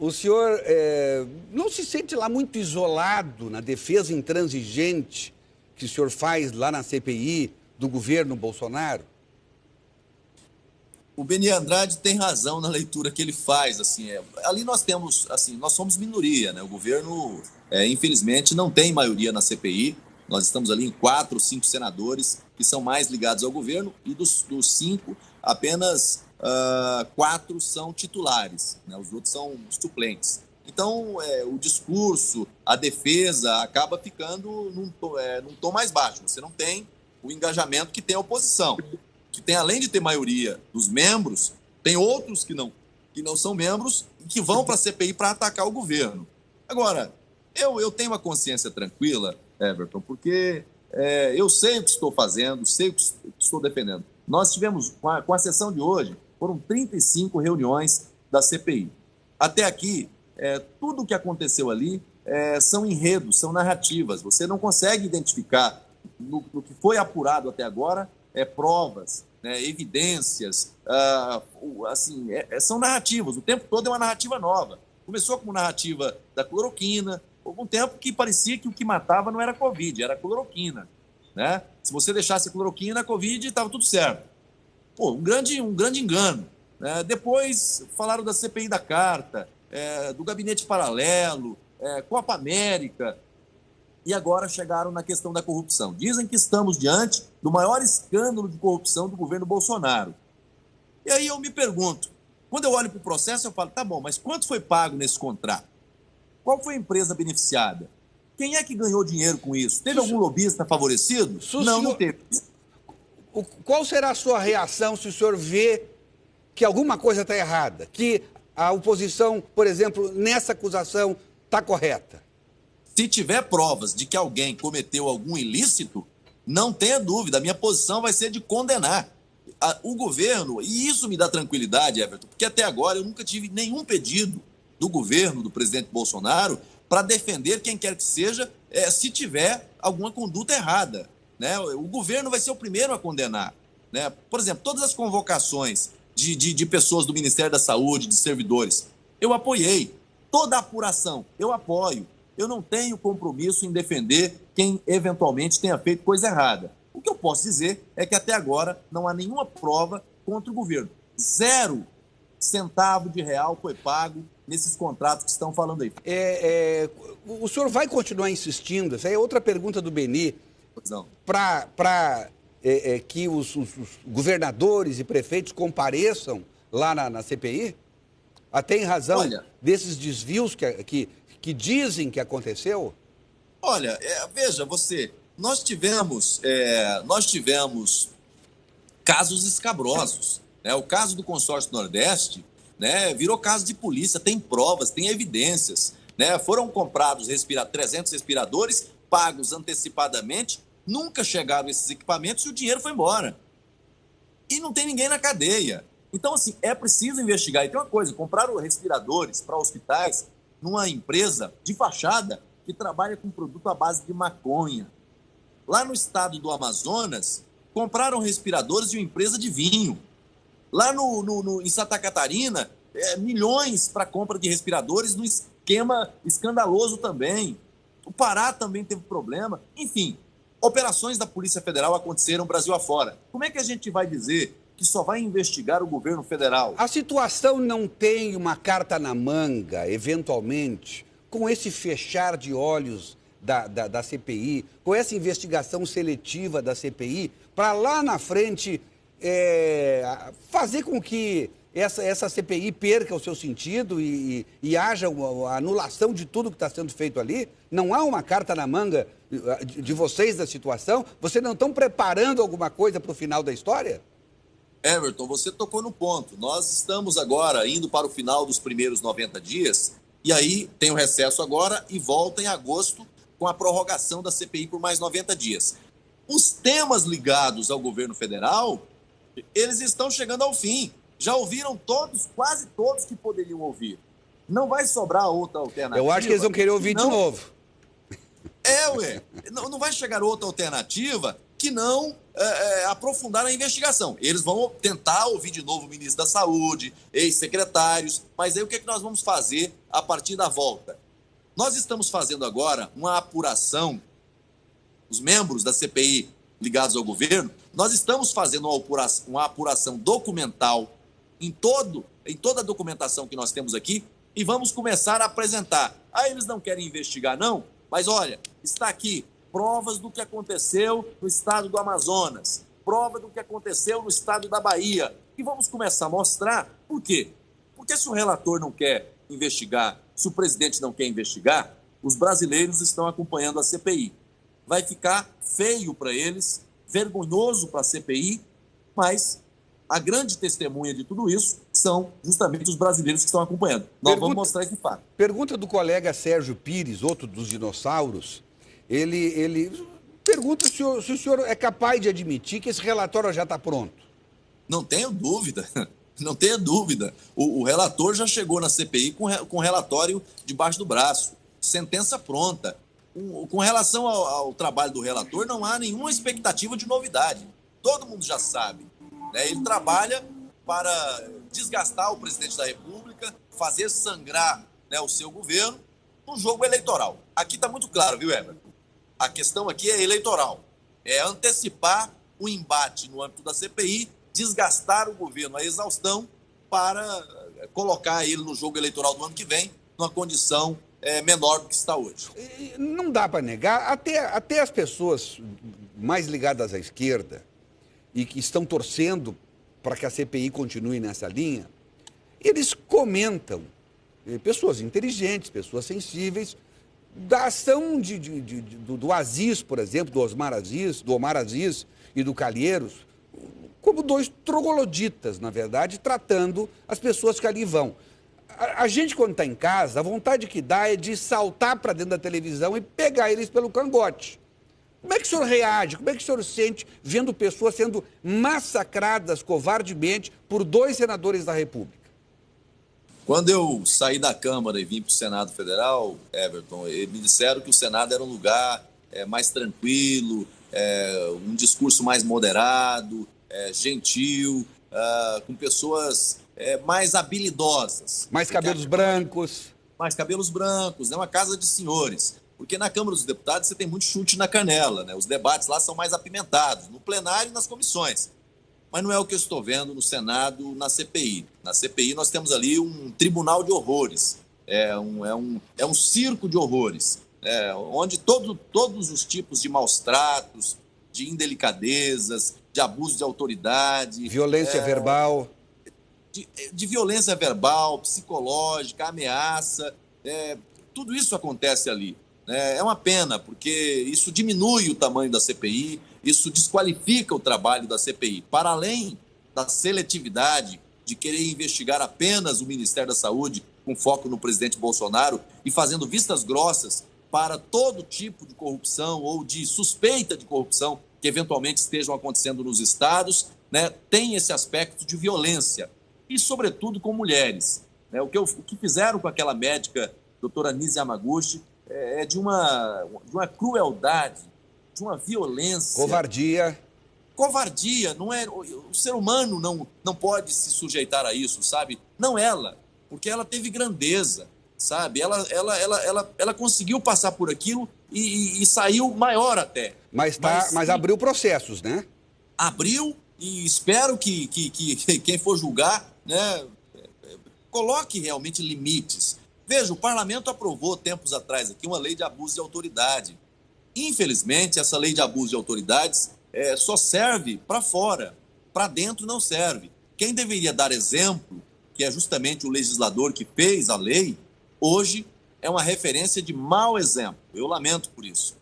O senhor não se sente lá muito isolado na defesa intransigente que o senhor faz lá na CPI do governo Bolsonaro? O Beni Andrade tem razão na leitura que ele faz. Ali nós temos, nós somos minoria, né? O governo, infelizmente, não tem maioria na CPI. Nós estamos ali em 4 ou 5 senadores que são mais ligados ao governo e dos 5, apenas 4 são titulares, né? Os outros são suplentes. Então, o discurso, a defesa acaba ficando num tom mais baixo. Você não tem o engajamento que tem a oposição, que tem, além de ter maioria dos membros, tem outros que não são membros e que vão para a CPI para atacar o governo. Agora, eu tenho uma consciência tranquila, Everton, porque eu sei o que estou fazendo, sei o que estou defendendo. Nós tivemos, com a sessão de hoje, foram 35 reuniões da CPI. Até aqui, tudo o que aconteceu ali são enredos, são narrativas. Você não consegue identificar no que foi apurado até agora provas, né, evidências, são narrativas. O tempo todo é uma narrativa nova. Começou com narrativa da cloroquina. Houve um tempo que parecia que o que matava não era a Covid, era a cloroquina, né? Se você deixasse a cloroquina, a Covid estava tudo certo. Pô, um grande engano, né? Depois falaram da CPI da Carta, do gabinete paralelo, Copa América, e agora chegaram na questão da corrupção. Dizem que estamos diante do maior escândalo de corrupção do governo Bolsonaro. E aí eu me pergunto, quando eu olho para o processo, eu falo, tá bom, mas quanto foi pago nesse contrato? Qual foi a empresa beneficiada? Quem é que ganhou dinheiro com isso? Teve algum lobista favorecido? Não teve. Qual será a sua reação se o senhor vê que alguma coisa está errada? Que a oposição, por exemplo, nessa acusação está correta? Se tiver provas de que alguém cometeu algum ilícito, não tenha dúvida, a minha posição vai ser de condenar o governo. E isso me dá tranquilidade, Everton, porque até agora eu nunca tive nenhum pedido do governo, do presidente Bolsonaro, para defender quem quer que seja, se tiver alguma conduta errada, né? O governo vai ser o primeiro a condenar, né? Por exemplo, todas as convocações de pessoas do Ministério da Saúde, de servidores, eu apoiei. Toda a apuração, eu apoio. Eu não tenho compromisso em defender quem eventualmente tenha feito coisa errada. O que eu posso dizer é que até agora não há nenhuma prova contra o governo. 0 centavo de real foi pago nesses contratos que estão falando aí. O senhor vai continuar insistindo, essa é outra pergunta do Beni, para que os governadores e prefeitos compareçam lá na CPI? Até em razão desses desvios que dizem que aconteceu? Olha, veja você, nós tivemos casos escabrosos, né? O caso do consórcio Nordeste, né, virou caso de polícia, tem provas, tem evidências, né? Foram comprados 300 respiradores, pagos antecipadamente, nunca chegaram esses equipamentos e o dinheiro foi embora. E não tem ninguém na cadeia. Então, assim, é preciso investigar. E tem uma coisa, compraram respiradores para hospitais numa empresa de fachada que trabalha com produto à base de maconha. Lá no estado do Amazonas, compraram respiradores de uma empresa de vinho. Lá em Santa Catarina, milhões para compra de respiradores num esquema escandaloso também. O Pará também teve problema. Enfim, operações da Polícia Federal aconteceram Brasil afora. Como é que a gente vai dizer que só vai investigar o governo federal? A situação não tem uma carta na manga, eventualmente, com esse fechar de olhos da CPI, com essa investigação seletiva da CPI, para lá na frente fazer com que essa CPI perca o seu sentido e haja a anulação de tudo que está sendo feito ali? Não há uma carta na manga de vocês da situação? Vocês não estão preparando alguma coisa para o final da história? Everton, você tocou no ponto. Nós estamos agora indo para o final dos primeiros 90 dias, e aí tem o recesso agora e volta em agosto com a prorrogação da CPI por mais 90 dias. Os temas ligados ao governo federal, eles estão chegando ao fim. Já ouviram todos, quase todos que poderiam ouvir. Não vai sobrar outra alternativa. Eu acho que eles vão querer ouvir de novo. Não vai chegar outra alternativa que não aprofundar a investigação. Eles vão tentar ouvir de novo o ministro da Saúde, ex-secretários, mas aí o que é que nós vamos fazer a partir da volta? Nós estamos fazendo agora uma apuração, os membros da CPI ligados ao governo, nós estamos fazendo uma apuração documental em toda a documentação que nós temos aqui e vamos começar a apresentar. Eles não querem investigar, não, mas olha, está aqui provas do que aconteceu no estado do Amazonas, prova do que aconteceu no estado da Bahia. E vamos começar a mostrar por quê. Porque se o relator não quer investigar, se o presidente não quer investigar, os brasileiros estão acompanhando a CPI. Vai ficar feio para eles, vergonhoso para a CPI, mas a grande testemunha de tudo isso são justamente os brasileiros que estão acompanhando. Nós vamos mostrar esse fato. Pergunta do colega Sérgio Pires, outro dos dinossauros. Ele pergunta se o senhor é capaz de admitir que esse relatório já está pronto. Não tenho dúvida, não tenha dúvida. O relator já chegou na CPI com relatório debaixo do braço, sentença pronta. Com relação ao trabalho do relator, não há nenhuma expectativa de novidade. Todo mundo já sabe, né? Ele trabalha para desgastar o presidente da República, fazer sangrar, né, o seu governo no jogo eleitoral. Aqui está muito claro, viu, Everton? A questão aqui é eleitoral. É antecipar o embate no âmbito da CPI, desgastar o governo à exaustão para colocar ele no jogo eleitoral do ano que vem, numa condição menor do que está hoje. Não dá para negar, até as pessoas mais ligadas à esquerda e que estão torcendo para que a CPI continue nessa linha, eles comentam, pessoas inteligentes, pessoas sensíveis, da ação do Aziz, por exemplo, do Omar Aziz e do Calheiros, como dois trogloditas, na verdade, tratando as pessoas que ali vão. A gente, quando está em casa, a vontade que dá é de saltar para dentro da televisão e pegar eles pelo cangote. Como é que o senhor reage? Como é que o senhor sente vendo pessoas sendo massacradas covardemente por dois senadores da República? Quando eu saí da Câmara e vim para o Senado Federal, Everton, me disseram que o Senado era um lugar mais tranquilo, um discurso mais moderado, gentil, com pessoas mais habilidosas. Mais cabelos brancos. Mais cabelos brancos, né? Uma casa de senhores. Porque na Câmara dos Deputados você tem muito chute na canela, né? Os debates lá são mais apimentados, no plenário e nas comissões. Mas não é o que eu estou vendo no Senado, na CPI. Na CPI nós temos ali um tribunal de horrores, é um circo de horrores, onde todos os tipos de maus tratos, de indelicadezas, de abuso de autoridade... Violência verbal... De violência verbal, psicológica, ameaça, tudo isso acontece ali. É uma pena, porque isso diminui o tamanho da CPI, isso desqualifica o trabalho da CPI. Para além da seletividade de querer investigar apenas o Ministério da Saúde, com foco no presidente Bolsonaro, e fazendo vistas grossas para todo tipo de corrupção ou de suspeita de corrupção que eventualmente estejam acontecendo nos estados, né, tem esse aspecto de violência, e sobretudo com mulheres. O que fizeram com aquela médica, doutora Nise Yamaguchi, é de uma crueldade, de uma violência. Covardia, não é, o ser humano não pode se sujeitar a isso, sabe? Não ela, porque ela teve grandeza, sabe? Ela conseguiu passar por aquilo e saiu maior até. Mas abriu processos, né? Abriu, e espero que quem for julgar, né, coloque realmente limites. Veja, o parlamento aprovou tempos atrás aqui uma lei de abuso de autoridade. Infelizmente, essa lei de abuso de autoridades só serve para fora, para dentro não serve. Quem deveria dar exemplo, que é justamente o legislador que fez a lei, hoje é uma referência de mau exemplo. Eu lamento por isso.